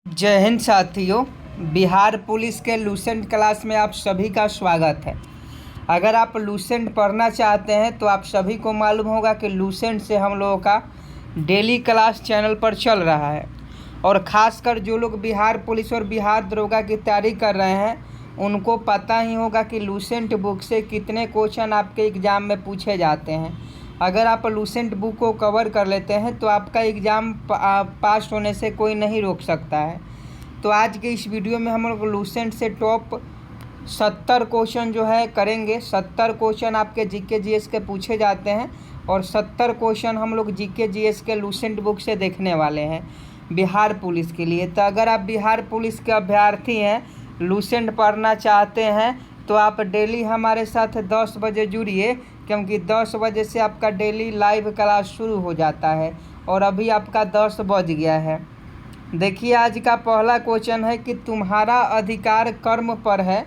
जय हिंद साथियों। बिहार पुलिस के लूसेंट क्लास में आप सभी का स्वागत है। अगर आप लूसेंट पढ़ना चाहते हैं तो आप सभी को मालूम होगा कि लूसेंट से हम लोगों का डेली क्लास चैनल पर चल रहा है। और ख़ासकर जो लोग बिहार पुलिस और बिहार दरोगा की तैयारी कर रहे हैं उनको पता ही होगा कि लूसेंट बुक से कितने क्वेश्चन आपके एग्ज़ाम में पूछे जाते हैं। अगर आप लूसेंट बुक को कवर कर लेते हैं तो आपका एग्ज़ाम पास होने से कोई नहीं रोक सकता है। तो आज के इस वीडियो में हम लोग लूसेंट से टॉप 70 क्वेश्चन जो है करेंगे। 70 क्वेश्चन आपके जीके जीएस के पूछे जाते हैं और 70 क्वेश्चन हम लोग जीके जीएस के लूसेंट बुक से देखने वाले हैं बिहार पुलिस के लिए। तो अगर आप बिहार पुलिस के अभ्यर्थी हैं, लूसेंट पढ़ना चाहते हैं तो आप डेली हमारे साथ 10 बजे जुड़िए, क्योंकि 10 बजे से आपका डेली लाइव क्लास शुरू हो जाता है और अभी आपका 10 बज गया है। देखिए, आज का पहला क्वेश्चन है कि तुम्हारा अधिकार कर्म पर है,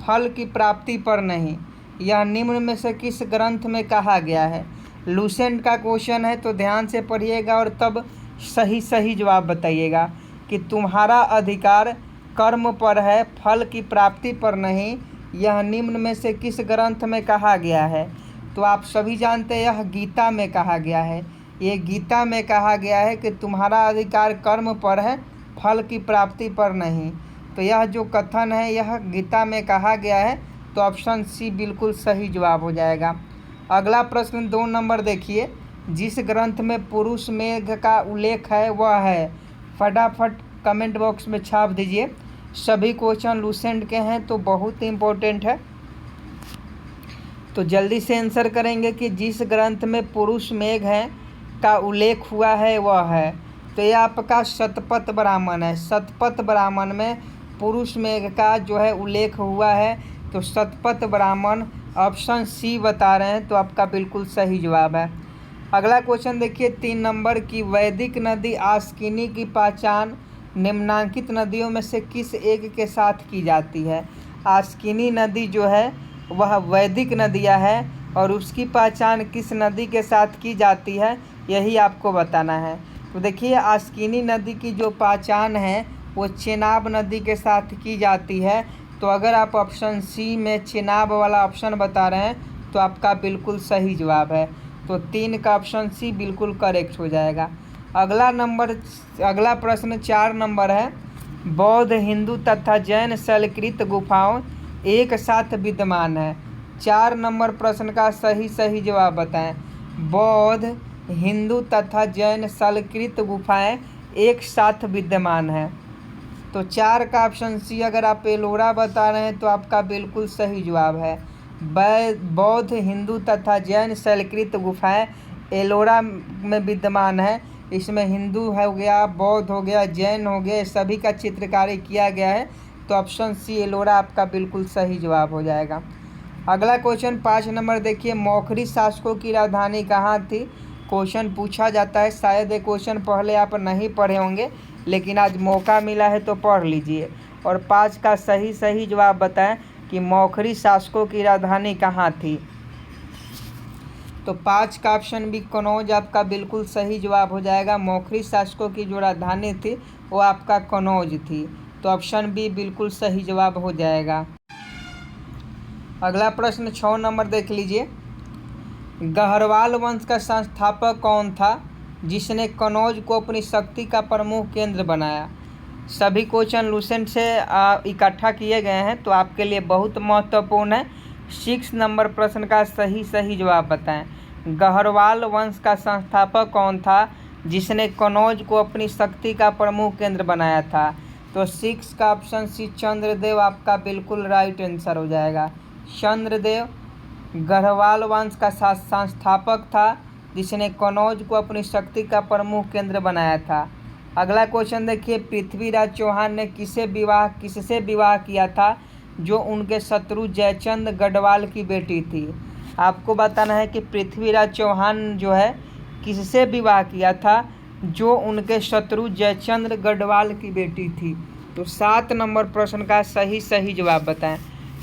फल की प्राप्ति पर नहीं। यह निम्न में से किस ग्रंथ में कहा गया है? लूसेंट का क्वेश्चन है तो ध्यान से पढ़िएगा और तब सही जवाब बताइएगा कि तुम्हारा अधिकार कर्म पर है, फल की प्राप्ति पर नहीं। यह निम्न में से किस ग्रंथ में कहा गया है? तो आप सभी जानते हैं यह गीता में कहा गया है। ये गीता में कहा गया है कि तुम्हारा अधिकार कर्म पर है, फल की प्राप्ति पर नहीं। तो यह जो कथन है यह गीता में कहा गया है, तो ऑप्शन सी बिल्कुल सही जवाब हो जाएगा। अगला प्रश्न 2 नंबर देखिए। जिस ग्रंथ में पुरुष मेघ का उल्लेख है वह है। फटाफट कमेंट बॉक्स में छाप दीजिए। सभी क्वेश्चन लूसेंट के हैं तो बहुत इम्पोर्टेंट है, तो जल्दी से आंसर करेंगे कि जिस ग्रंथ में पुरुष मेघ है का उल्लेख हुआ है वह है। तो यह आपका शतपथ ब्राह्मण है। शतपथ ब्राह्मण में पुरुष मेघ का जो है उल्लेख हुआ है, तो शतपथ ब्राह्मण ऑप्शन सी बता रहे हैं, तो आपका बिल्कुल सही जवाब है। अगला क्वेश्चन देखिए 3 नंबर की। वैदिक नदी आस्किनी की पहचान निम्नांकित नदियों में से किस एक के साथ की जाती है? आस्किनी नदी जो है वह वैदिक नदियाँ है और उसकी पहचान किस नदी के साथ की जाती है यही आपको बताना है। तो देखिए, आस्किनी नदी की जो पहचान है वो चेनाब नदी के साथ की जाती है। तो अगर आप ऑप्शन सी में चेनाब वाला ऑप्शन बता रहे हैं तो आपका बिल्कुल सही जवाब है। तो 3 का ऑप्शन सी बिल्कुल करेक्ट हो जाएगा। अगला प्रश्न 4 नंबर है। बौद्ध, हिंदू तथा जैन शैलकृत गुफाओं एक साथ विद्यमान है। 4 नंबर प्रश्न का सही जवाब बताएं। बौद्ध, हिंदू तथा जैन शैलकृत गुफाएं एक साथ विद्यमान है। तो 4 का ऑप्शन सी अगर आप एलोरा बता रहे हैं तो आपका बिल्कुल सही जवाब है। बौद्ध, हिंदू तथा जैन शैलकृत गुफाएं एलोरा में विद्यमान है। इसमें हिंदू हो गया, बौद्ध हो गया, जैन हो गया, सभी का चित्रकारी किया गया है। तो ऑप्शन सी एलोरा आपका बिल्कुल सही जवाब हो जाएगा। अगला क्वेश्चन 5 नंबर देखिए। मौखरी शासकों की राजधानी कहाँ थी? क्वेश्चन पूछा जाता है, शायद ये क्वेश्चन पहले आप नहीं पढ़े होंगे, लेकिन आज मौका मिला है तो पढ़ लीजिए और 5 का सही जवाब बताएं कि मौखरी शासकों की राजधानी कहाँ थी। तो 5 का ऑप्शन बी कनौज आपका बिल्कुल सही जवाब हो जाएगा। मौखरी शासकों की जो राजधानी थी वो आपका कनौज थी। तो ऑप्शन बी बिल्कुल सही जवाब हो जाएगा। अगला प्रश्न 6 नंबर देख लीजिए। गहरवाल वंश का संस्थापक कौन था जिसने कनौज को अपनी शक्ति का प्रमुख केंद्र बनाया? सभी क्वेश्चन लूसेंट से इकट्ठा किए गए हैं तो आपके लिए बहुत महत्वपूर्ण है। 6 नंबर प्रश्न का सही जवाब बताएं। गहरवाल वंश का संस्थापक कौन था जिसने कनौज को अपनी शक्ति का प्रमुख केंद्र बनाया था? तो 6 का ऑप्शन सी चंद्रदेव आपका बिल्कुल राइट आंसर हो जाएगा। चंद्रदेव गढ़वाल वंश का संस्थापक था जिसने कनौज को अपनी शक्ति का प्रमुख केंद्र बनाया था। अगला क्वेश्चन देखिए। पृथ्वीराज चौहान ने किससे विवाह किया था जो उनके शत्रु जयचंद गढ़वाल की बेटी थी? आपको बताना है कि पृथ्वीराज चौहान जो है किससे विवाह किया था जो उनके शत्रु जयचंद गढ़वाल की बेटी थी। तो 7 नंबर प्रश्न का सही जवाब बताएं।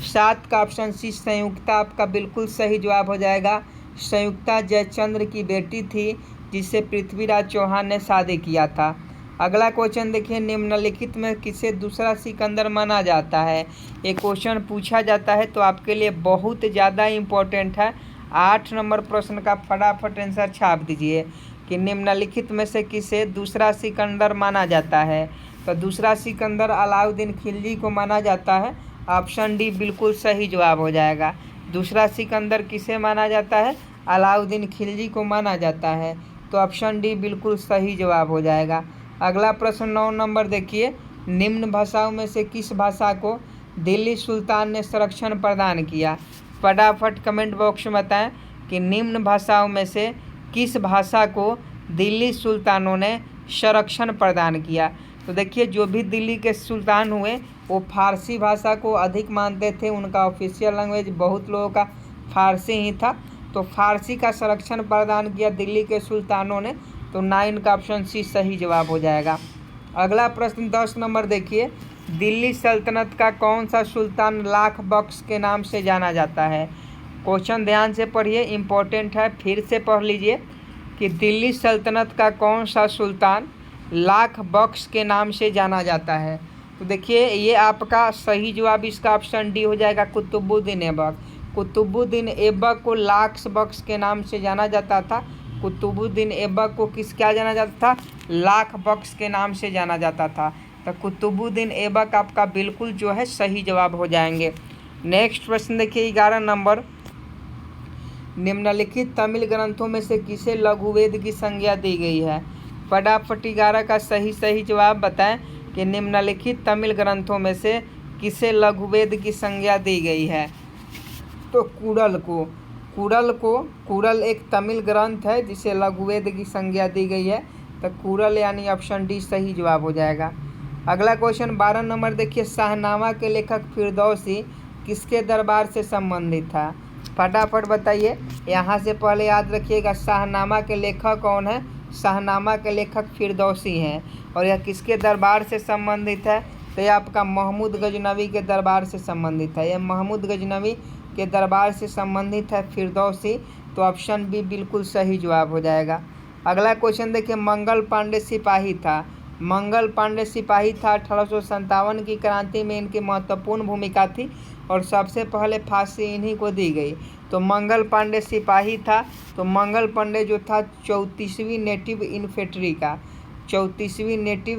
7 का ऑप्शन सी संयुक्ता आपका बिल्कुल सही जवाब हो जाएगा। संयुक्ता जयचंद्र की बेटी थी जिससे पृथ्वीराज चौहान ने शादी किया था। अगला क्वेश्चन देखिए, निम्नलिखित में किसे दूसरा सिकंदर माना जाता है। ये क्वेश्चन पूछा जाता है तो आपके लिए बहुत ज़्यादा इम्पोर्टेंट है। 8 नंबर प्रश्न का फटाफट आंसर छाप दीजिए कि निम्नलिखित में से किसे दूसरा सिकंदर माना जाता है। तो दूसरा सिकंदर अलाउद्दीन खिलजी को माना जाता है। ऑप्शन डी बिल्कुल सही जवाब हो जाएगा। दूसरा सिकंदर किसे माना जाता है? अलाउद्दीन खिलजी को माना जाता है। तो ऑप्शन डी बिल्कुल सही जवाब हो जाएगा। अगला प्रश्न 9 नंबर देखिए, निम्न भाषाओं में से किस भाषा को दिल्ली सुल्तान ने संरक्षण प्रदान किया। फटाफट कमेंट बॉक्स में बताएं कि निम्न भाषाओं में से किस भाषा को दिल्ली सुल्तानों ने संरक्षण प्रदान किया। तो देखिए, जो भी दिल्ली के सुल्तान हुए वो फारसी भाषा को अधिक मानते थे। उनका ऑफिशियल लैंग्वेज बहुत लोगों का फारसी ही था। तो फारसी का संरक्षण प्रदान किया दिल्ली के सुल्तानों ने। तो 9 का ऑप्शन सी सही जवाब हो जाएगा। अगला प्रश्न 10 नंबर देखिए, दिल्ली सल्तनत का कौन सा सुल्तान लाख बख्श के नाम से जाना जाता है। क्वेश्चन ध्यान से पढ़िए, इम्पोर्टेंट है, फिर से पढ़ लीजिए कि दिल्ली सल्तनत का कौन सा सुल्तान लाख बख्श के नाम से जाना जाता है। तो देखिए, ये आपका सही जवाब इसका ऑप्शन डी हो जाएगा, कुतुबुद्दीन ऐबक। कुतुबुद्दीन ऐबक को लाख बख्श के नाम से जाना जाता था। कुतुबुद्दीन ऐबक को किस क्या जाना जाता था? लाख बख्श के नाम से जाना जाता था। तो कुतुबुद्दीन ऐबक आपका बिल्कुल जो है सही जवाब हो जाएंगे। नेक्स्ट प्रश्न देखिए 11 नंबर, निम्नलिखित तमिल ग्रंथों में से किसे लघुवेद की संज्ञा दी गई है। फटाफट 11 का सही जवाब बताएं कि निम्नलिखित तमिल ग्रंथों में से किसे लघुवेद की संज्ञा दी गई है। तो कुरल एक तमिल ग्रंथ है जिसे लघुवेद की संज्ञा दी गई है। तो कुरल यानी ऑप्शन डी सही जवाब हो जाएगा। अगला क्वेश्चन 12 नंबर देखिए, शाहनामा के लेखक फिरदौसी किसके दरबार से संबंधित था। फटाफट बताइए। यहाँ से पहले याद रखिएगा, शाहनामा के लेखक कौन है? शाहनामा के लेखक फिरदौसी हैं। और यह किसके दरबार से संबंधित है? तो यह आपका महमूद गजनवी के दरबार से संबंधित है। यह महमूद गजनवी के दरबार से संबंधित है फिरदौसी। तो ऑप्शन बी बिल्कुल सही जवाब हो जाएगा। अगला क्वेश्चन देखिए, मंगल पांडे सिपाही था। मंगल पांडे सिपाही था। 1857 की क्रांति में इनकी महत्वपूर्ण भूमिका थी और सबसे पहले फांसी इन्हीं को दी गई। तो मंगल पांडे सिपाही था। तो मंगल पांडे जो था 34वीं नेटिव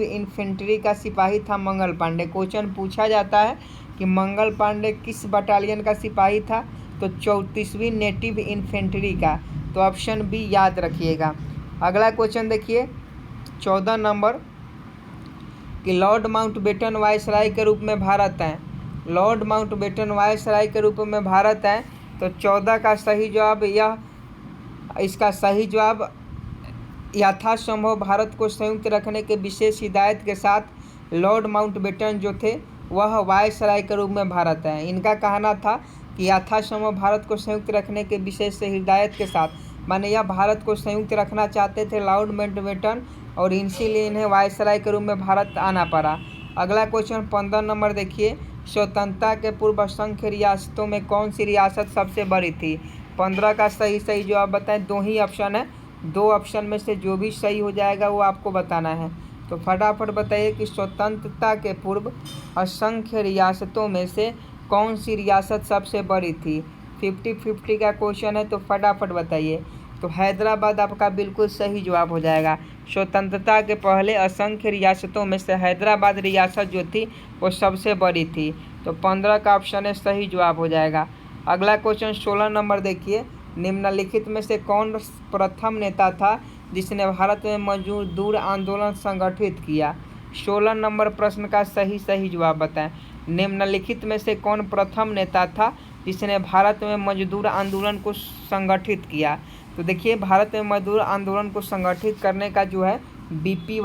इन्फेंट्री का सिपाही था मंगल पांडे। क्वेश्चन पूछा जाता है कि मंगल पांडे किस बटालियन का सिपाही था। तो 34वीं नेटिव इन्फेंट्री का। तो ऑप्शन बी याद रखिएगा। अगला क्वेश्चन देखिए 14 नंबर, कि लॉर्ड माउंटबेटन वायसराय के रूप में भारत आए। लॉर्ड माउंटबेटन वायसराय के रूप में भारत आए। तो 14 का सही जवाब इसका सही जवाब यथासंभव भारत को संयुक्त रखने के विशेष हिदायत के साथ लॉर्ड माउंटबेटन जो थे वह वायसराय के रूप में भारत आए। इनका कहना था कि यथासंभव भारत को संयुक्त रखने के विशेष हिदायत के साथ, माने यह भारत को संयुक्त रखना चाहते थे लॉर्ड माउंटबेटन, और इसीलिए इन्हें वायसराय के रूप में भारत आना पड़ा। अगला क्वेश्चन 15 नंबर देखिए, स्वतंत्रता के पूर्व असंख्य रियासतों में कौन सी रियासत सबसे बड़ी थी। 15 का सही जवाब बताएं। 2 ही ऑप्शन है, 2 ऑप्शन में से जो भी सही हो जाएगा वो आपको बताना है। तो फटाफट बताइए कि स्वतंत्रता के पूर्व असंख्य रियासतों में से कौन सी रियासत सबसे बड़ी थी। 50-50 का क्वेश्चन है, तो फटाफट बताइए। तो हैदराबाद आपका बिल्कुल सही जवाब हो जाएगा। स्वतंत्रता के पहले असंख्य रियासतों में से हैदराबाद रियासत जो थी वो सबसे बड़ी थी। तो 15 का ऑप्शन है सही जवाब हो जाएगा। अगला क्वेश्चन 16 नंबर देखिए, निम्नलिखित में से कौन प्रथम नेता था जिसने भारत में मजदूर आंदोलन संगठित किया। 16 नंबर प्रश्न का सही जवाब बताएं। निम्नलिखित में से कौन प्रथम नेता था जिसने भारत में मजदूर आंदोलन को संगठित किया। तो देखिए, भारत में मजदूर आंदोलन को संगठित करने का जो है बीपी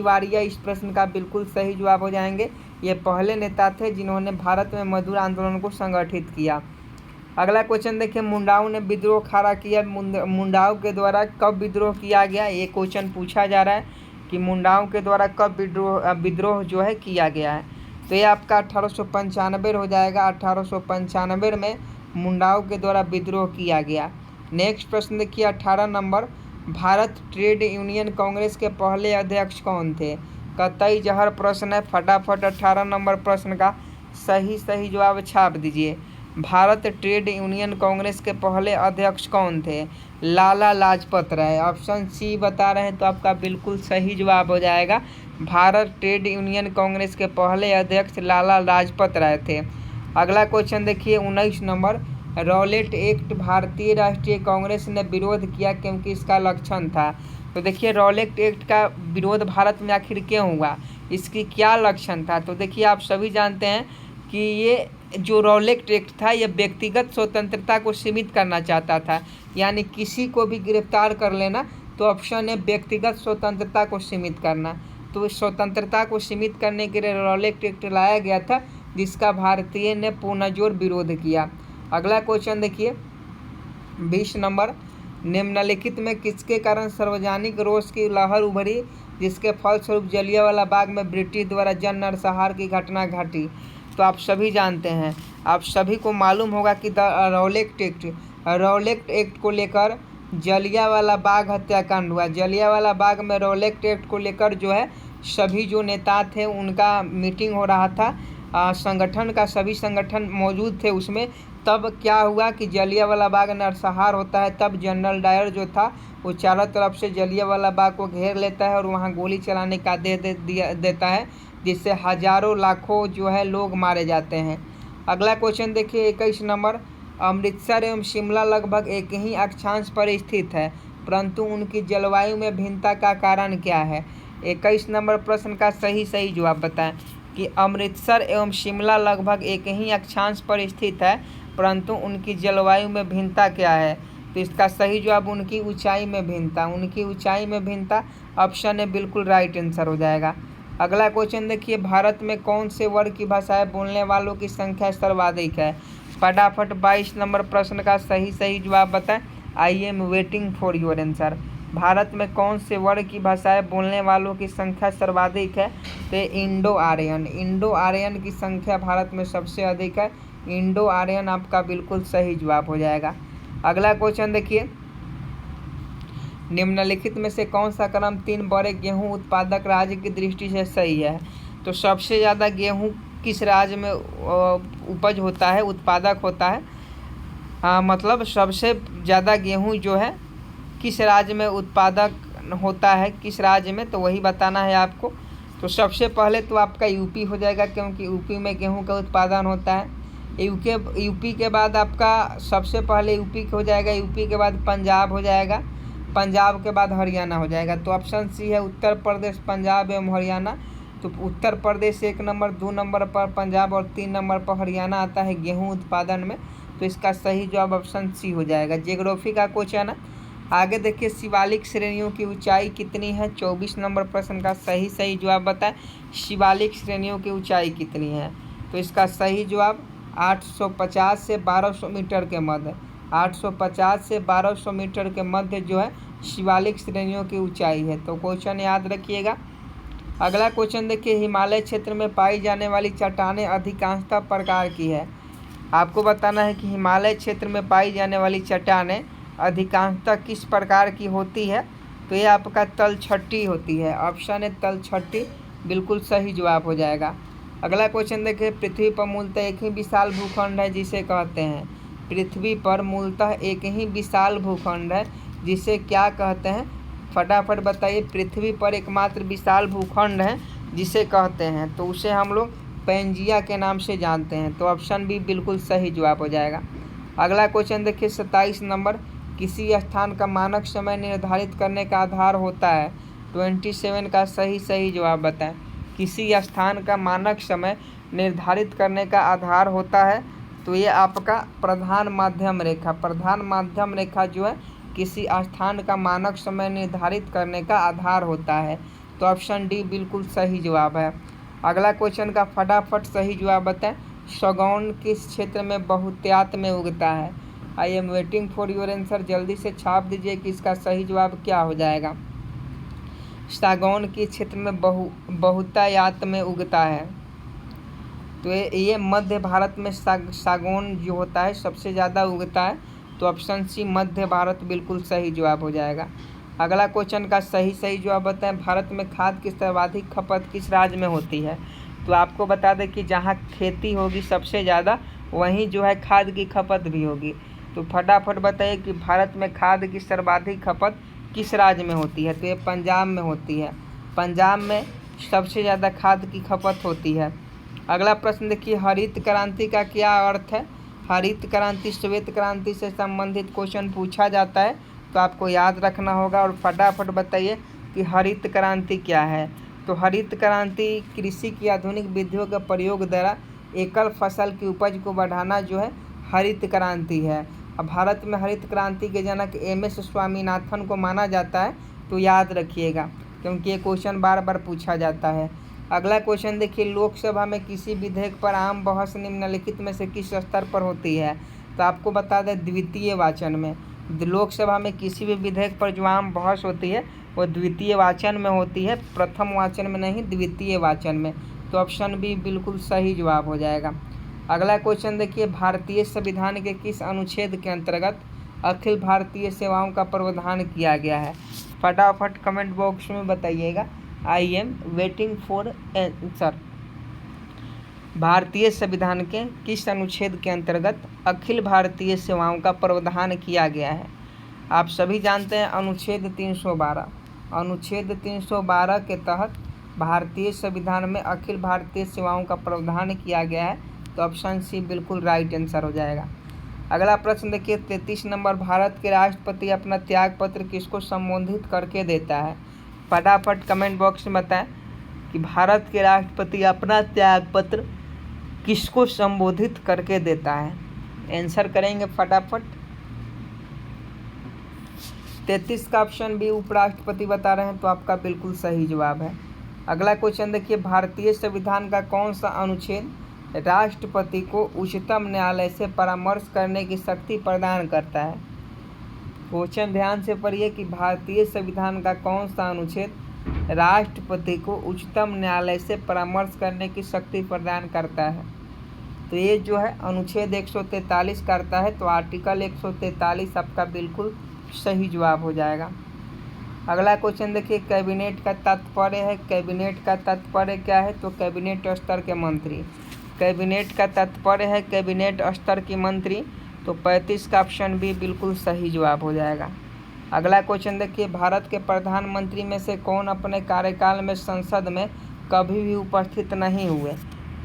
वारिया इस प्रश्न का बिल्कुल सही जवाब हो जाएंगे। ये पहले नेता थे जिन्होंने भारत में मजदूर आंदोलन को संगठित किया। अगला क्वेश्चन देखिए, मुंडाओं ने विद्रोह खड़ा किया। मुंडाओं के द्वारा कब विद्रोह किया गया, ये क्वेश्चन पूछा जा रहा है कि मुंडाओं के द्वारा कब विद्रोह जो है किया गया है। तो ये आपका 1895 हो जाएगा। 1895 में मुंडाओं के द्वारा विद्रोह किया गया। नेक्स्ट प्रश्न देखिए 18 number, Bharat trade union Congress के पहले अध्यक्ष कौन थे? कतई जहर प्रश्न है, फटाफट 18 नंबर प्रश्न का सही जवाब छाप दीजिए। भारत ट्रेड यूनियन कांग्रेस के पहले अध्यक्ष कौन थे? लाला लाजपत राय। ऑप्शन सी बता रहे हैं तो आपका बिल्कुल सही जवाब हो जाएगा। भारत ट्रेड यूनियन कांग्रेस के पहले अध्यक्ष लाला लाजपत राय थे। अगला क्वेश्चन देखिए 19 नंबर। रॉलेट एक्ट भारतीय राष्ट्रीय कांग्रेस ने विरोध किया क्योंकि इसका लक्षण था। तो देखिए रॉलेट एक्ट का विरोध भारत में आखिर क्यों हुआ, इसकी क्या लक्षण था? तो देखिए आप सभी जानते हैं कि ये जो रॉलेट एक्ट था ये व्यक्तिगत स्वतंत्रता को सीमित करना चाहता था, यानी किसी को भी गिरफ्तार कर लेना। तो ऑप्शन है व्यक्तिगत स्वतंत्रता को सीमित करना। तो स्वतंत्रता को सीमित करने के लिए रॉलेट एक्ट लाया गया था, जिसका भारतीय ने पुनर्जोर विरोध किया। अगला क्वेश्चन देखिए 20 नंबर। निम्नलिखित में किसके कारण सार्वजनिक रोष की लहर उभरी जिसके फलस्वरूप जलियांवाला बाग में ब्रिटिश द्वारा जन नरसंहार की घटना घटी? तो आप सभी जानते हैं, आप सभी को मालूम होगा कि रॉलेट एक्ट को लेकर जलियांवाला बाग हत्याकांड हुआ। जलियांवाला बाग में रॉलेट एक्ट को लेकर जो है सभी जो नेता थे उनका मीटिंग हो रहा था, संगठन का सभी संगठन मौजूद थे उसमें। तब क्या हुआ कि जलियांवाला बाग नरसंहार होता है, तब जनरल डायर जो था वो चारों तरफ से जलियांवाला बाग को घेर लेता है और वहाँ गोली चलाने का आदेश देता है, जिससे हजारों लाखों जो है लोग मारे जाते हैं। अगला क्वेश्चन देखिए 21 नंबर। अमृतसर एवं शिमला लगभग एक ही अक्षांश पर स्थित है, परंतु उनकी जलवायु में भिन्नता का कारण क्या है? 21 नंबर प्रश्न का सही जवाब बताएं कि अमृतसर एवं शिमला लगभग एक ही अक्षांश पर स्थित है, परंतु उनकी जलवायु में भिन्नता क्या है? तो इसका सही जवाब उनकी ऊंचाई में भिन्नता। उनकी ऊंचाई में भिन्नता ऑप्शन है बिल्कुल राइट आंसर हो जाएगा। अगला क्वेश्चन देखिए भारत में कौन से वर्ग की भाषाएं बोलने वालों की संख्या सर्वाधिक है? फटाफट 22 नंबर प्रश्न का सही जवाब बताएं। I am waiting for your answer. Bharat में कौन से वर्ग की भाषाएं बोलने वालों की संख्या सर्वाधिक है? तो इंडो आर्यन की संख्या भारत में सबसे अधिक है। इंडो आर्यन आपका बिल्कुल सही जवाब हो जाएगा। अगला क्वेश्चन देखिए निम्नलिखित में से कौन सा क्रम 3 बड़े गेहूं उत्पादक राज्य की दृष्टि से सही है? तो सबसे ज़्यादा गेहूं किस राज्य में उपज होता है, उत्पादक होता है? मतलब सबसे ज़्यादा गेहूं जो है किस राज्य में उत्पादक होता है, किस राज्य में, तो वही बताना है आपको। तो सबसे पहले तो आपका यूपी हो जाएगा, क्योंकि यूपी में गेहूं का उत्पादन होता है। यूपी के बाद आपका सबसे पहले यूपी हो जाएगा, यूपी के बाद पंजाब हो जाएगा, पंजाब के बाद हरियाणा हो जाएगा। तो ऑप्शन सी है उत्तर प्रदेश, पंजाब एवं हरियाणा। तो उत्तर प्रदेश 1 नंबर, 2 नंबर पर पंजाब और 3 नंबर पर हरियाणा आता है गेहूं उत्पादन में। तो इसका सही जवाब ऑप्शन सी हो जाएगा। ज्योग्राफी का क्वेश्चन है। आगे देखिए शिवालिक श्रेणियों की ऊंचाई कितनी है? 24 नंबर प्रश्न का सही जवाब बताएं। शिवालिक श्रेणियों की ऊंचाई कितनी है? तो इसका सही जवाब 850 से 1200 मीटर के मध्य, 850 से 1200 मीटर के मध्य जो है शिवालिक श्रेणियों की ऊंचाई है। तो क्वेश्चन याद रखिएगा। अगला क्वेश्चन देखिए हिमालय क्षेत्र में पाई जाने वाली चट्टानें अधिकांशतः प्रकार की है। आपको बताना है कि हिमालय क्षेत्र में पाई जाने वाली चट्टानें अधिकांशतः किस प्रकार की होती है? तो ये आपका तलछट्टी होती है। ऑप्शन है तलछट्टी बिल्कुल सही जवाब हो जाएगा। अगला क्वेश्चन देखिए पृथ्वी पर मूलतः एक ही विशाल भूखंड है जिसे कहते हैं? पृथ्वी पर मूलतः एक ही विशाल भूखंड है जिसे क्या कहते हैं? फटाफट बताइए। पृथ्वी पर एकमात्र विशाल भूखंड है जिसे कहते हैं, तो उसे हम लोग पैंजिया के नाम से जानते हैं। तो ऑप्शन बी बिल्कुल सही जवाब हो जाएगा। अगला क्वेश्चन देखिए 27 नंबर। किसी स्थान का मानक समय निर्धारित करने का आधार होता है? 27 का सही जवाब बताएं। किसी स्थान का मानक समय निर्धारित करने का आधार होता है, तो ये आपका प्रधान माध्यम रेखा जो है किसी स्थान का मानक समय निर्धारित करने का आधार होता है। तो ऑप्शन डी बिल्कुल सही जवाब है। अगला क्वेश्चन का फटाफट सही जवाब बताएं। सागौन किस क्षेत्र में बहुतायत में उगता है? I am waiting for your answer. जल्दी से छाप दीजिए कि इसका सही जवाब क्या हो जाएगा। सागौन किस क्षेत्र में बहुतायत में उगता है? तो ये मध्य भारत में सागौन जो होता है सबसे ज़्यादा उगता है। तो ऑप्शन सी मध्य भारत बिल्कुल सही जवाब हो जाएगा। अगला क्वेश्चन का सही जवाब बताएं। भारत में खाद की सर्वाधिक खपत किस राज्य में होती है? तो आपको बता दें कि जहाँ खेती होगी सबसे ज़्यादा वहीं जो है खाद की खपत भी होगी। तो फटाफट बताइए कि भारत में खाद की सर्वाधिक खपत किस राज्य में होती है? तो ये पंजाब में होती है। पंजाब में सबसे ज़्यादा खाद की खपत होती है। अगला प्रश्न देखिए, हरित क्रांति का क्या अर्थ है? हरित क्रांति श्वेत क्रांति से संबंधित क्वेश्चन पूछा जाता है, तो आपको याद रखना होगा। और फटाफट बताइए कि हरित क्रांति क्या है? तो हरित क्रांति कृषि की आधुनिक विधियों के प्रयोग द्वारा एकल फसल की उपज को बढ़ाना जो है हरित क्रांति है। अब भारत में हरित क्रांति के जनक MS स्वामीनाथन को माना जाता है, तो याद रखिएगा क्योंकि ये क्वेश्चन बार बार पूछा जाता है। अगला क्वेश्चन देखिए, लोकसभा में किसी विधेयक पर आम बहस निम्नलिखित में से किस स्तर पर होती है? तो आपको बता दें द्वितीय वाचन में। लोकसभा में किसी भी विधेयक पर जो आम बहस होती है वो द्वितीय वाचन में होती है, प्रथम वाचन में नहीं, द्वितीय वाचन में। तो ऑप्शन बी बिल्कुल सही जवाब हो जाएगा। अगला क्वेश्चन देखिए, भारतीय संविधान के किस अनुच्छेद के अंतर्गत अखिल भारतीय सेवाओं का प्रावधान किया गया है? फटाफट कमेंट बॉक्स में बताइएगा। I am waiting for answer. भारतीय संविधान के किस अनुच्छेद के अंतर्गत अखिल भारतीय सेवाओं का प्रावधान किया गया है? आप सभी जानते हैं अनुच्छेद 312। अनुच्छेद 312 के तहत भारतीय संविधान में अखिल भारतीय सेवाओं का प्रावधान किया गया है। तो ऑप्शन सी बिल्कुल राइट आंसर हो जाएगा। अगला प्रश्न देखिए, 33 नंबर, भारत के राष्ट्रपति अपना त्याग पत्र किसको संबोधित करके देता है? फटाफट कमेंट बॉक्स में बताएं कि भारत के राष्ट्रपति अपना त्याग पत्र किसको संबोधित करके देता है? आंसर करेंगे फटाफट। 33 का ऑप्शन बी उपराष्ट्रपति बता रहे हैं, तो आपका बिल्कुल सही जवाब है। अगला क्वेश्चन देखिए, भारतीय संविधान का कौन सा अनुच्छेद राष्ट्रपति को उच्चतम न्यायालय से परामर्श करने की शक्ति प्रदान करता है? क्वेश्चन ध्यान से पढ़िए कि भारतीय संविधान का कौन सा अनुच्छेद राष्ट्रपति को उच्चतम न्यायालय से परामर्श करने की शक्ति प्रदान करता है? तो ये जो है अनुच्छेद 143 करता है। तो आर्टिकल 143 आपका बिल्कुल सही जवाब हो जाएगा। अगला क्वेश्चन देखिए, कैबिनेट का तात्पर्य है। कैबिनेट का तात्पर्य क्या है? तो कैबिनेट स्तर के मंत्री। कैबिनेट का तात्पर्य है कैबिनेट स्तर की मंत्री। तो 35 का ऑप्शन भी बिल्कुल सही जवाब हो जाएगा। अगला क्वेश्चन देखिए, भारत के प्रधानमंत्री में से कौन अपने कार्यकाल में संसद में कभी भी उपस्थित नहीं हुए?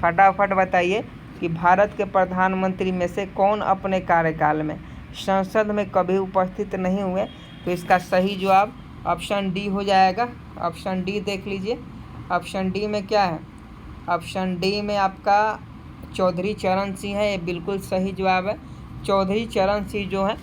फटाफट बताइए कि भारत के प्रधानमंत्री में से कौन अपने कार्यकाल में संसद में कभी उपस्थित नहीं हुए? तो इसका सही जवाब ऑप्शन डी हो जाएगा। ऑप्शन डी देख लीजिए। ऑप्शन डी में क्या है? ऑप्शन डी में आपका चौधरी चरण सिंह है। ये बिल्कुल सही जवाब है। चौधरी चरण सिंह जो है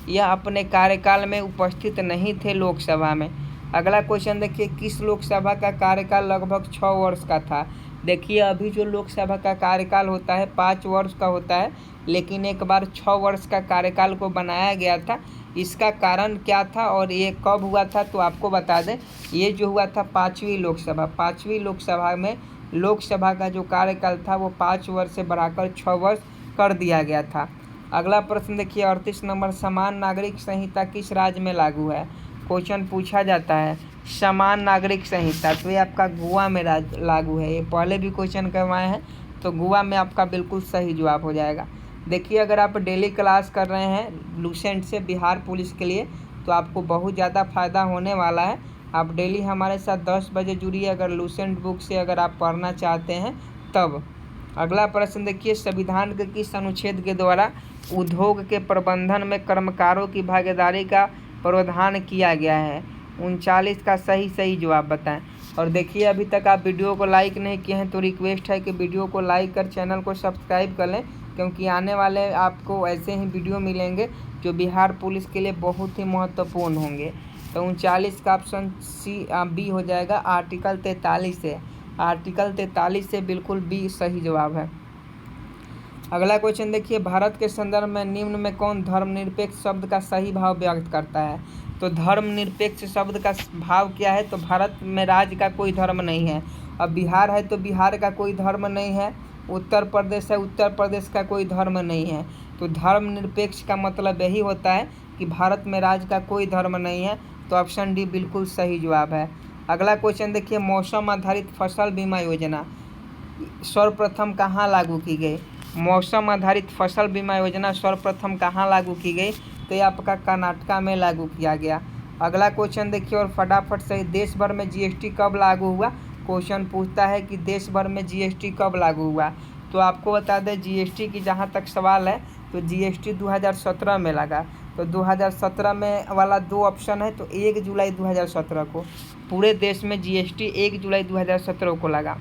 यह अपने कार्यकाल में उपस्थित नहीं थे लोकसभा में। अगला क्वेश्चन देखिए, किस लोकसभा का कार्यकाल लगभग 6 वर्ष का था? देखिए अभी जो लोकसभा का कार्यकाल होता है 5 वर्ष का होता है, लेकिन एक बार 6 वर्ष का कार्यकाल को बनाया गया था। इसका कारण क्या था और ये कब हुआ था? तो आपको बता दें, ये जो हुआ था 5वीं लोकसभा। 5वीं लोकसभा में लोकसभा का जो कार्यकाल था वो 5 वर्ष से बढ़ाकर 6 वर्ष कर दिया गया था। अगला प्रश्न देखिए, 38 नंबर, समान नागरिक संहिता किस राज्य में लागू है? क्वेश्चन पूछा जाता है समान नागरिक संहिता, तो ये आपका गोवा में लागू है। ये पहले भी क्वेश्चन करवाए हैं, तो गोवा में आपका बिल्कुल सही जवाब हो जाएगा। देखिए अगर आप डेली क्लास कर रहे हैं लूसेंट से बिहार पुलिस के लिए, तो आपको बहुत ज़्यादा फ़ायदा होने वाला है। आप डेली हमारे साथ 10 बजे जुड़िए अगर लूसेंट बुक से अगर आप पढ़ना चाहते हैं तब। अगला प्रश्न देखिए, संविधान के किस अनुच्छेद के द्वारा उद्योग के प्रबंधन में कर्मकारों की भागीदारी का प्रावधान किया गया है? 39 का सही जवाब बताएं। और देखिए अभी तक आप वीडियो को लाइक नहीं किए हैं तो रिक्वेस्ट है कि वीडियो को लाइक कर चैनल को सब्सक्राइब कर लें, क्योंकि आने वाले आपको ऐसे ही वीडियो मिलेंगे जो बिहार पुलिस के लिए बहुत ही महत्वपूर्ण होंगे। तो 39 का ऑप्शन बी हो जाएगा, आर्टिकल 43 से। आर्टिकल 43 से बिल्कुल बी सही जवाब है। अगला क्वेश्चन देखिए, भारत के संदर्भ में निम्न में कौन धर्मनिरपेक्ष शब्द का सही भाव व्यक्त करता है? तो धर्मनिरपेक्ष शब्द का भाव क्या है? तो भारत में राज्य का कोई धर्म नहीं है। अब बिहार है तो बिहार का कोई धर्म नहीं है। उत्तर प्रदेश है, उत्तर प्रदेश का कोई धर्म नहीं है। तो धर्मनिरपेक्ष का मतलब यही होता है कि भारत में राज्य का कोई धर्म नहीं है। तो ऑप्शन डी बिल्कुल सही जवाब है। अगला क्वेश्चन देखिए, मौसम आधारित फसल बीमा योजना सर्वप्रथम कहाँ लागू की गई? मौसम आधारित फसल बीमा योजना सर्वप्रथम कहाँ लागू की गई? तो ये आपका कर्नाटका में लागू किया गया। अगला क्वेश्चन देखिए और फटाफट से, देश भर में जीएसटी कब लागू हुआ? क्वेश्चन पूछता है कि देश भर में जीएसटी कब लागू हुआ। तो आपको बता दें, जीएसटी की जहाँ तक सवाल है तो जीएसटी 2017 में लगा। तो 2017 में वाला 2 ऑप्शन है, तो 1 जुलाई 2017 को पूरे देश में जीएसटी 1 जुलाई 2017 को लगा।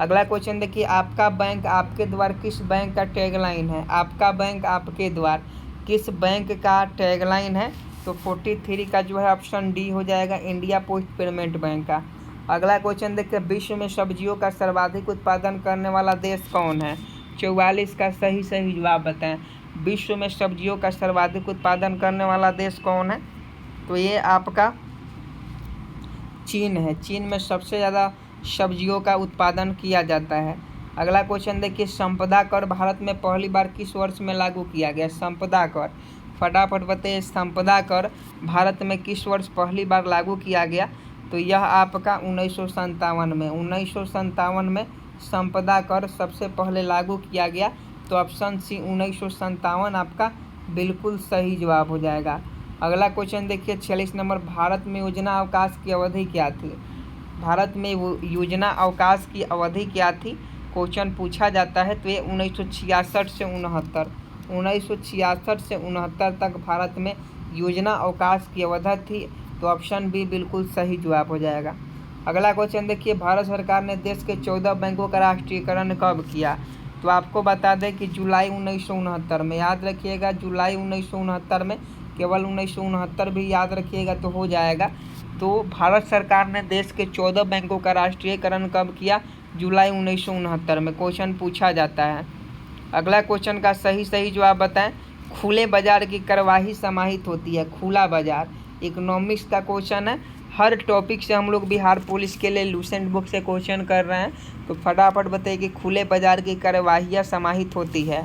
अगला क्वेश्चन देखिए, आपका बैंक आपके द्वार किस बैंक का टैगलाइन है? आपका बैंक आपके द्वार किस बैंक का टैगलाइन है? तो 43 का जो है ऑप्शन डी हो जाएगा, इंडिया पोस्ट पेमेंट बैंक का। अगला क्वेश्चन देखिए, विश्व में सब्जियों का सर्वाधिक उत्पादन करने वाला देश कौन है? 44 का सही जवाब बताएं। विश्व में सब्जियों का सर्वाधिक उत्पादन करने वाला देश कौन है? तो ये आपका चीन है। चीन में सबसे ज़्यादा सब्जियों का उत्पादन किया जाता है। अगला क्वेश्चन देखिए, संपदा कर भारत में पहली बार किस वर्ष में लागू किया गया? संपदा कर, फटाफट बताइए, संपदा कर भारत में किस वर्ष पहली बार लागू किया गया? तो यह आपका 1957 में 1957 में संपदा कर सबसे पहले लागू किया गया। तो ऑप्शन सी 1957 आपका बिल्कुल सही जवाब हो जाएगा। अगला क्वेश्चन देखिए 46 नंबर, भारत में योजना अवकाश की अवधि क्या थी? भारत में योजना अवकाश की अवधि क्या थी? क्वेश्चन पूछा जाता है। तो ये 1966 से 69 1966 से 69 तक भारत में योजना अवकाश की अवधि थी। तो ऑप्शन बी बिल्कुल सही जवाब हो जाएगा। अगला क्वेश्चन देखिए, भारत सरकार ने देश के 14 बैंकों का राष्ट्रीयकरण कब किया? तो आपको बता दें कि जुलाई 1969 में, याद रखिएगा जुलाई 1969 में, केवल 1969 भी याद रखिएगा तो हो जाएगा। तो भारत सरकार ने देश के 14 बैंकों का राष्ट्रीयकरण कब किया? जुलाई 1969 में क्वेश्चन पूछा जाता है। अगला क्वेश्चन का सही जवाब बताएं। खुले बाजार की कार्यवाही समाहित होती है। खुला बाजार इकोनॉमिक्स का क्वेश्चन है। हर टॉपिक से हम लोग बिहार पुलिस के लिए लूसेंट बुक से क्वेश्चन कर रहे हैं। तो फटाफट बताइए कि खुले बाजार की कार्यवाहियाँ समाहित होती है।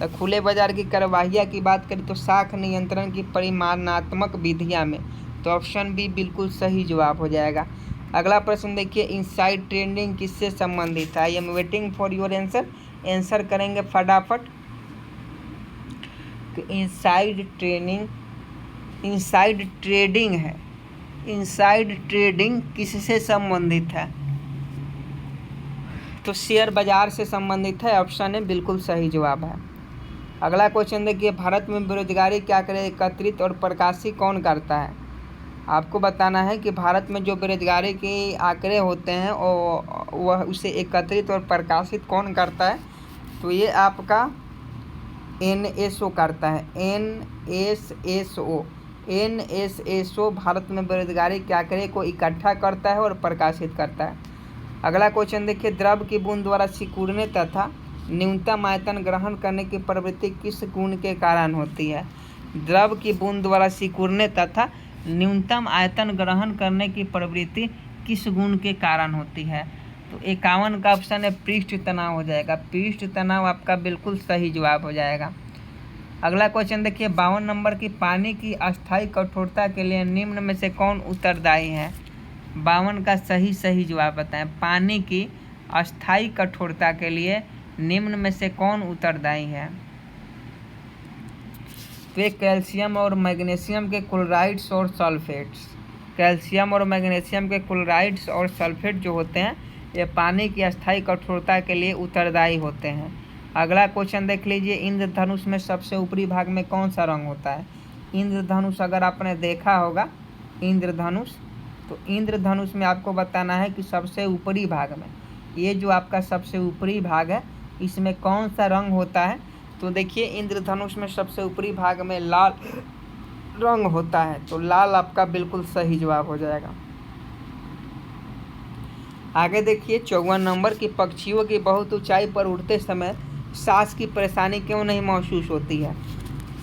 तो खुले बाजार की कार्यवाहियाँ की बात करें तो साख नियंत्रण की परिमाणात्मक विधियाँ में। तो ऑप्शन बी बिल्कुल सही जवाब हो जाएगा। अगला प्रश्न देखिए, इनसाइड ट्रेडिंग किससे संबंधित है? I am waiting for your answer करेंगे फटाफट। तो इनसाइड ट्रेडिंग है। इनसाइड ट्रेडिंग किससे संबंधित है? तो शेयर बाजार से संबंधित है। ऑप्शन ए बिल्कुल सही जवाब है। अगला क्वेश्चन देखिए, भारत में बेरोजगारी के आंकड़े एकत्रित और प्रकाशित कौन करता है? आपको बताना है कि भारत में जो बेरोजगारी के आंकड़े होते हैं वह उसे एकत्रित और प्रकाशित कौन करता है? तो ये आपका NSO करता है। NSSO भारत में बेरोजगारी के आंकड़े को इकट्ठा करता है और प्रकाशित करता है। अगला क्वेश्चन देखिए, द्रव की बूंद द्वारा सिकुड़ने तथा न्यूनतम आयतन ग्रहण करने की प्रवृत्ति किस गुण के कारण होती है? द्रव की बूंद द्वारा सिकुड़ने तथा न्यूनतम आयतन ग्रहण करने की प्रवृत्ति किस गुण के कारण होती है? तो 51 का ऑप्शन है पृष्ठ तनाव हो जाएगा। पृष्ठ तनाव आपका बिल्कुल सही जवाब हो जाएगा। अगला क्वेश्चन देखिए, 52 नंबर की, पानी की अस्थायी कठोरता के लिए निम्न में से कौन उत्तरदायी है? 52 का सही जवाब बताएं। पानी की अस्थायी कठोरता के लिए निम्न में से कौन उत्तरदायी है? तो कैल्शियम और मैग्नीशियम के क्लोराइड्स और सल्फेट्स। कैल्शियम और मैग्नीशियम के क्लोराइड्स और सल्फेट जो होते हैं ये पानी की अस्थायी कठोरता के लिए उत्तरदायी होते हैं। अगला क्वेश्चन देख लीजिए, इंद्रधनुष में सबसे ऊपरी भाग में कौन सा रंग होता है? इंद्रधनुष अगर आपने देखा होगा इंद्रधनुष, तो इंद्रधनुष में आपको बताना है कि सबसे ऊपरी भाग में, ये जो आपका सबसे ऊपरी भाग है इसमें कौन सा रंग होता है? तो देखिए इंद्रधनुष में सबसे ऊपरी भाग में लाल रंग होता है। तो लाल आपका बिल्कुल सही जवाब हो जाएगा। आगे देखिए 54 नंबर की, पक्षियों की बहुत ऊंचाई पर उड़ते समय सांस की परेशानी क्यों नहीं महसूस होती है?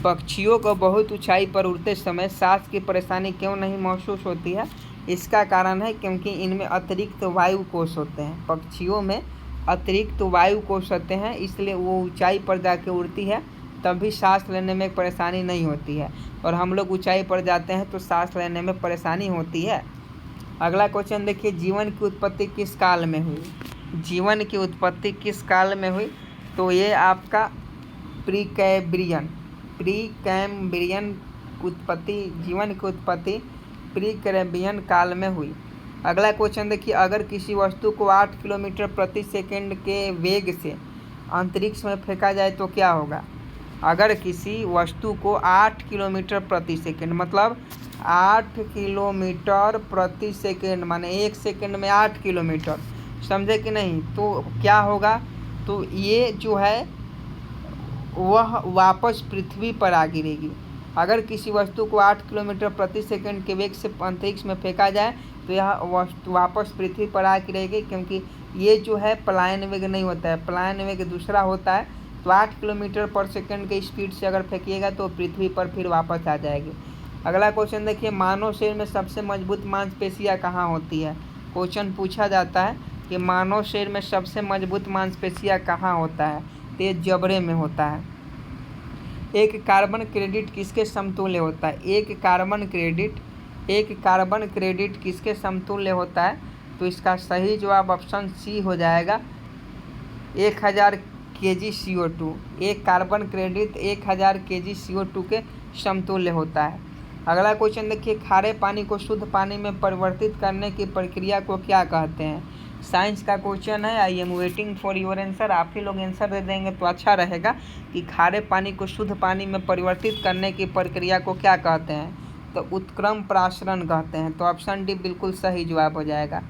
पक्षियों को बहुत ऊंचाई पर उड़ते समय सांस की परेशानी क्यों नहीं महसूस होती है? इसका कारण है क्योंकि इनमें अतिरिक्त वायु कोष होते हैं। पक्षियों में अतिरिक्त वायु कोष होते हैं, इसलिए वो ऊंचाई पर जाके उड़ती है तब भी सांस लेने में परेशानी नहीं होती है, और हम लोग ऊंचाई पर जाते हैं तो सांस लेने में परेशानी होती है। अगला क्वेश्चन देखिए, जीवन की उत्पत्ति किस काल में हुई? जीवन की उत्पत्ति किस काल में हुई? तो ये आपका प्री कैम्ब्रियन उत्पत्ति, जीवन की उत्पत्ति प्री कैम्ब्रियन काल में हुई। अगला क्वेश्चन देखिए, अगर किसी वस्तु को 8 किलोमीटर प्रति सेकंड के वेग से अंतरिक्ष में फेंका जाए तो क्या होगा? अगर किसी वस्तु को 8 किलोमीटर प्रति सेकंड मतलब 8 किलोमीटर प्रति सेकंड माने 1 सेकंड में 8 किलोमीटर, समझे कि नहीं? तो क्या होगा? तो ये जो है वह वापस पृथ्वी पर आ गिरेगी। अगर किसी वस्तु को 8 किलोमीटर प्रति सेकंड के वेग से अंतरिक्ष में फेंका जाए तो यह वस्तु वापस पृथ्वी पर आ गिरेगी, क्योंकि ये जो है पलायन वेग नहीं होता है, पलायन वेग दूसरा होता है। तो 8 किलोमीटर पर सेकंड के स्पीड से अगर फेंकिएगा तो पृथ्वी पर फिर वापस आ जाएगी। अगला क्वेश्चन देखिए, मानव शरीर में सबसे मजबूत मांसपेशियाँ कहाँ होती है? क्वेश्चन पूछा जाता है कि मानव शरीर में सबसे मजबूत मांसपेशियाँ कहाँ होता है? तो ये जबड़े में होता है। एक कार्बन क्रेडिट किसके समतुल्य होता है? एक कार्बन क्रेडिट किसके समतुल्य होता है? तो इसका सही जवाब ऑप्शन सी हो जाएगा, 1000 kg CO2। एक कार्बन क्रेडिट 1000 kg CO2 के समतुल्य होता है। अगला क्वेश्चन देखिए, खारे पानी को शुद्ध पानी में परिवर्तित करने की प्रक्रिया को क्या कहते हैं? साइंस का क्वेश्चन है। I am waiting for your answer. आप ही लोग आंसर दे देंगे तो अच्छा रहेगा कि खारे पानी को शुद्ध पानी में परिवर्तित करने की प्रक्रिया को क्या कहते हैं? तो उत्क्रम प्रासरण कहते हैं। तो ऑप्शन डी बिल्कुल सही जवाब हो जाएगा।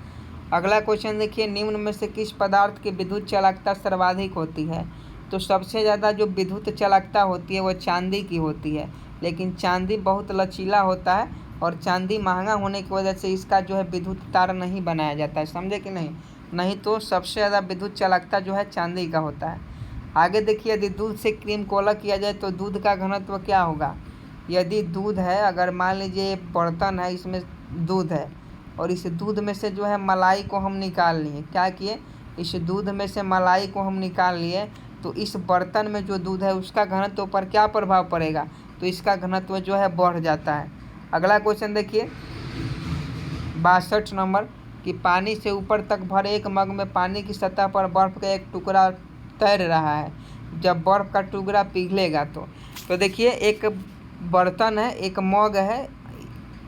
अगला क्वेश्चन देखिए, निम्न में से किस पदार्थ की विद्युत चालकता सर्वाधिक होती है? तो सबसे ज़्यादा जो विद्युत चालकता होती है वह चांदी की होती है, लेकिन चांदी बहुत लचीला होता है और चांदी महंगा होने की वजह से इसका जो है विद्युत तार नहीं बनाया जाता है, समझे कि नहीं? नहीं तो सबसे ज़्यादा विद्युत चालकता जो है चांदी का होता है। आगे देखिए, यदि दूध से क्रीम को अलग किया जाए तो दूध का घनत्व क्या होगा? यदि दूध है, अगर मान लीजिए बर्तन है, इसमें दूध है और इस दूध में से जो है मलाई को हम निकाल लिए, क्या किए? इस दूध में से मलाई को हम निकाल लिए, तो इस बर्तन में जो दूध है उसका घनत्व पर क्या प्रभाव पड़ेगा? तो इसका घनत्व जो है बढ़ जाता है। अगला क्वेश्चन देखिए 62 नंबर, कि पानी से ऊपर तक भरे एक मग में पानी की सतह पर बर्फ़ का एक टुकड़ा तैर रहा है, जब बर्फ़ का टुकड़ा पिघलेगा तो देखिए एक बर्तन है, एक मग है,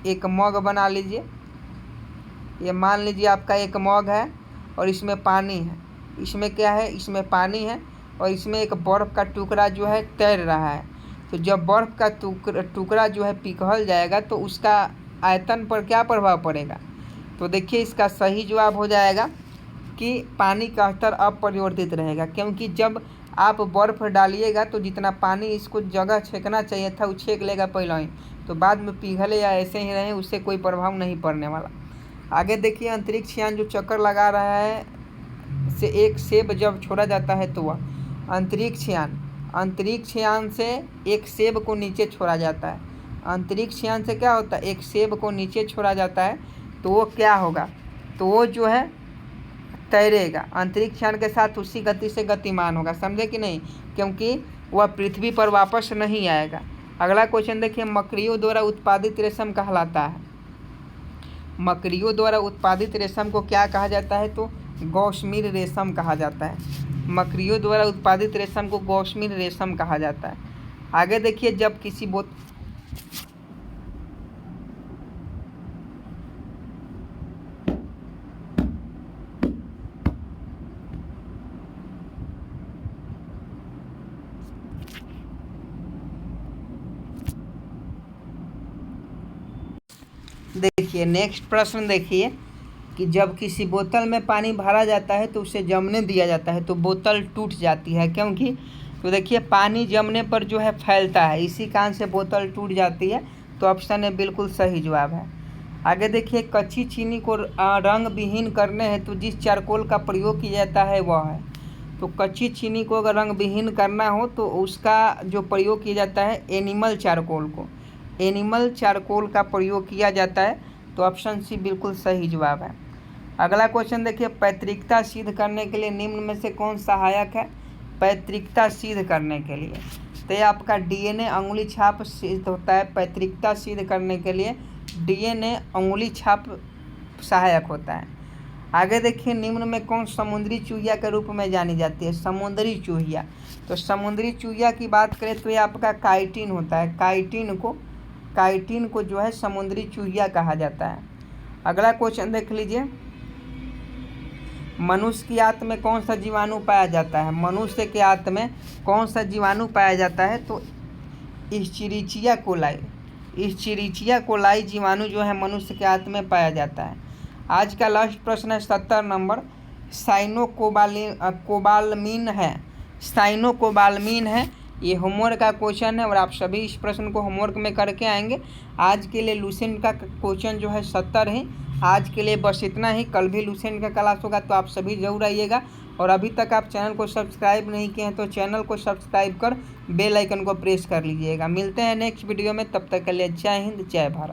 एक मग बना लीजिए। ये मान लीजिए आपका एक मग है और इसमें पानी है, इसमें क्या है? इसमें पानी है और इसमें एक बर्फ़ का टुकड़ा जो है तैर रहा है। तो जब बर्फ़ का टुकड़ा जो है पिघल जाएगा तो उसका आयतन पर क्या प्रभाव पड़ेगा? तो देखिए इसका सही जवाब हो जाएगा कि पानी का स्तर अपरिवर्तित रहेगा, क्योंकि जब आप बर्फ़ डालिएगा तो जितना पानी इसको जगह छेकना चाहिए था वो छेक लेगा पहले ही, तो बाद में पिघले या ऐसे ही रहे उससे कोई प्रभाव नहीं पड़ने वाला। आगे देखिए, अंतरिक्ष यान जो चक्कर लगा रहा है से एक सेब जब छोड़ा जाता है तो वह अंतरिक्ष यान से एक सेब को नीचे छोड़ा जाता है। अंतरिक्ष यान से क्या होता है? एक सेब को नीचे छोड़ा जाता है, तो वो क्या होगा? तो वो जो है तैरेगा, अंतरिक्ष यान के साथ उसी गति से गतिमान होगा, समझे कि नहीं? क्योंकि वह पृथ्वी पर वापस नहीं आएगा। अगला क्वेश्चन देखिए, मकड़ियों द्वारा उत्पादित रेशम कहलाता है। मकड़ियों द्वारा उत्पादित रेशम को क्या कहा जाता है? तो गौशमीर रेशम कहा जाता है। मकड़ियों द्वारा उत्पादित रेशम को गौशमीर रेशम कहा जाता है। आगे देखिए, जब किसी देखिए नेक्स्ट प्रश्न देखिए कि जब किसी बोतल में पानी भरा जाता है तो उसे जमने दिया जाता है तो बोतल टूट जाती है, क्योंकि तो देखिए पानी जमने पर जो है फैलता है, इसी कारण से बोतल टूट जाती है। तो ऑप्शन ए बिल्कुल सही जवाब है। आगे देखिए, कच्ची चीनी को रंग विहीन करने हेतु तो जिस चारकोल का प्रयोग किया जाता है वह है। तो कच्ची चीनी को अगर रंग विहीन करना हो तो उसका जो प्रयोग किया जाता है एनिमल चारकोल का प्रयोग किया जाता है। तो ऑप्शन सी बिल्कुल सही जवाब है। अगला क्वेश्चन देखिए, पैतृकता सिद्ध करने के लिए निम्न में से कौन सहायक है? पैतृकता सिद्ध करने के लिए तो ये आपका डीएनए अंगुली छाप सिद्ध होता है। पैतृकता सिद्ध करने के लिए डीएनए अंगुली छाप सहायक होता है। आगे देखिए, निम्न में कौन समुद्री चूहिया के रूप में जानी जाती है? समुद्री चूहिया। तो समुद्री चूहिया की बात करें तो ये आपका काइटिन होता है। काइटिन को जो है समुद्री चूहिया कहा जाता है। अगला क्वेश्चन देख लीजिए, मनुष्य की आंत में कौन सा जीवाणु पाया जाता है? मनुष्य के आंत में कौन सा जीवाणु पाया जाता है? तो इश्चीरिचिया कोलाई जीवाणु जो है मनुष्य के आंत में पाया जाता है। आज का लास्ट प्रश्न है 70 नंबर। साइनोकोबालमीन है। ये होमवर्क का क्वेश्चन है और आप सभी इस प्रश्न को होमवर्क में करके आएंगे। आज के लिए लूसेंट का क्वेश्चन जो है 70 है। आज के लिए बस इतना ही। कल भी लूसेंट का क्लास होगा तो आप सभी जरूर आइएगा। और अभी तक आप चैनल को सब्सक्राइब नहीं किए हैं तो चैनल को सब्सक्राइब कर बेल आइकन को प्रेस कर लीजिएगा। मिलते हैं नेक्स्ट वीडियो में, तब तक के लिए जय हिंद जय भारत।